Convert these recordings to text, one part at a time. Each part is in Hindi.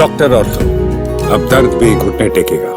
डॉक्टर ऑर्थो, अब दर्द भी घुटने टेकेगा।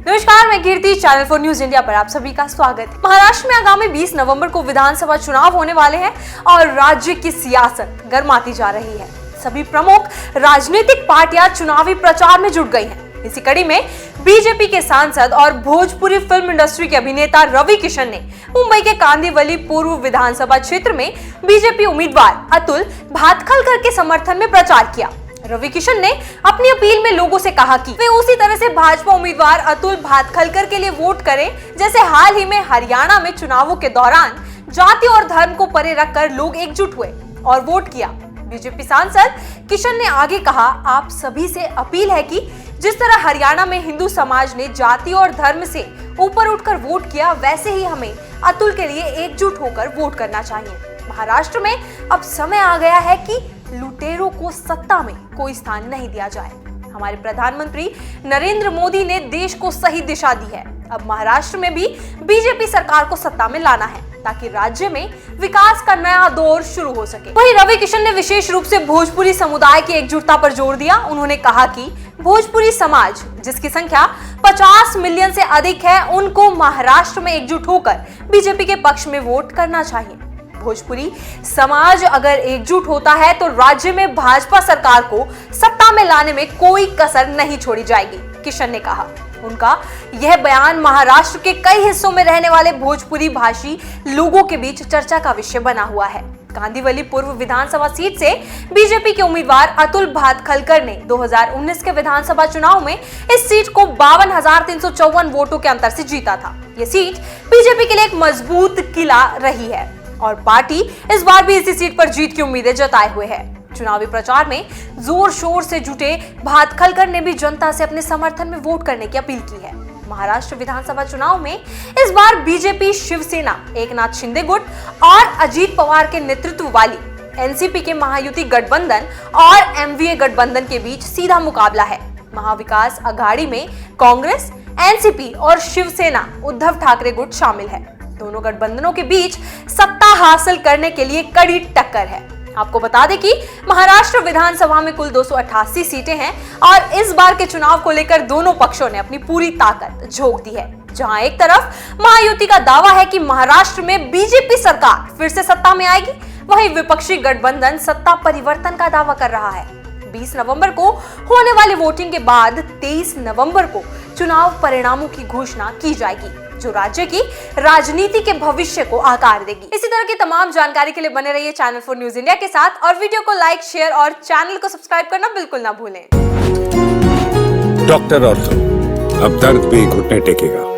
नमस्कार, मैं कीर्ति, चैनल 4 न्यूज इंडिया पर आप सभी का स्वागत है। महाराष्ट्र में आगामी 20 नवंबर को विधानसभा चुनाव होने वाले हैं और राज्य की सियासत गर्माती जा रही है। सभी प्रमुख राजनीतिक पार्टियां चुनावी प्रचार में जुट गई हैं। इसी कड़ी में बीजेपी के सांसद और भोजपुरी फिल्म इंडस्ट्री के अभिनेता रवि किशन ने मुंबई के कांदिवली पूर्व विधानसभा क्षेत्र में बीजेपी उम्मीदवार अतुल भातखलकर के समर्थन में प्रचार किया। रवि किशन ने अपनी अपील में लोगों से कहा कि वे उसी तरह से भाजपा उम्मीदवार अतुल भातखलकर के लिए वोट करें जैसे हाल ही में हरियाणा में चुनावों के दौरान जाति और धर्म को परे रखकर लोग एकजुट हुए और वोट किया। बीजेपी सांसद किशन ने आगे कहा, आप सभी से अपील है कि जिस तरह हरियाणा में हिंदू समाज ने जाति और धर्म से ऊपर उठकर वोट किया, वैसे ही हमें अतुल के लिए एकजुट होकर वोट करना चाहिए। महाराष्ट्र में अब समय आ गया है कि लुटेरों को सत्ता में कोई स्थान नहीं दिया जाए। हमारे प्रधानमंत्री नरेंद्र मोदी ने देश को सही दिशा दी है। अब महाराष्ट्र में भी बीजेपी सरकार को सत्ता में लाना है ताकि राज्य में विकास का नया दौर शुरू हो सके। वहीं रवि किशन ने विशेष रूप से भोजपुरी समुदाय की एकजुटता पर जोर दिया। उन्होंने कहा कि भोजपुरी समाज, जिसकी संख्या 50 मिलियन से अधिक है, उनको महाराष्ट्र में एकजुट होकर बीजेपी के पक्ष में वोट करना चाहिए। भोजपुरी समाज अगर एकजुट होता है तो राज्य में भाजपा सरकार को सत्ता में लाने में कोई कसर नहीं छोड़ी जाएगी, किशन ने कहा। उनका यह बयान महाराष्ट्र के कई हिस्सों में रहने वाले भोजपुरी भाषी लोगों के बीच चर्चा का विषय बना हुआ है। कांदिवली पूर्व विधानसभा सीट से बीजेपी के उम्मीदवार अतुल भातखलकर ने 2019 के विधानसभा चुनाव में इस सीट को 52,354 वोटों के अंतर से जीता था। यह सीट बीजेपी के लिए एक मजबूत किला रही है और पार्टी इस बार भी इसी सीट पर जीत की उम्मीदें जताए हुए है। चुनावी प्रचार में जोर शोर से जुटे भातखलकर ने भी जनता से अपने समर्थन में वोट करने की अपील की है। महाराष्ट्र विधानसभा चुनाव में इस बार बीजेपी, शिवसेना, एकनाथ शिंदे गुट और अजीत पवार के नेतृत्व वाली एनसीपी के महायुति गठबंधन और एमवीए गठबंधन के बीच सीधा मुकाबला है। महाविकास अघाड़ी में कांग्रेस, एनसीपी और शिवसेना उद्धव ठाकरे गुट शामिल है। दोनों गठबंधनों के बीच सत्ता हासिल करने के लिए कड़ी टक्कर है। आपको बता दें कि महाराष्ट्र विधानसभा में कुल 288 सीटें हैं और इस बार के चुनाव को लेकर दोनों पक्षों ने अपनी पूरी ताकत झोंक दी है। जहां एक तरफ महायुति का दावा है कि महाराष्ट्र में बीजेपी सरकार फिर से सत्ता में आएगी, वहीं विपक्षी गठबंधन सत्ता परिवर्तन का दावा कर रहा है। 20 नवंबर को होने वाली वोटिंग के बाद 23 नवंबर को चुनाव परिणामों की घोषणा की जाएगी, जो राज्य की राजनीति के भविष्य को आकार देगी। इसी तरह की तमाम जानकारी के लिए बने रहिए चैनल 4 न्यूज इंडिया के साथ और वीडियो को लाइक, शेयर और चैनल को सब्सक्राइब करना बिल्कुल ना भूलें। डॉक्टर ऑर्थो, अब दर्द भी घुटने टेकेगा।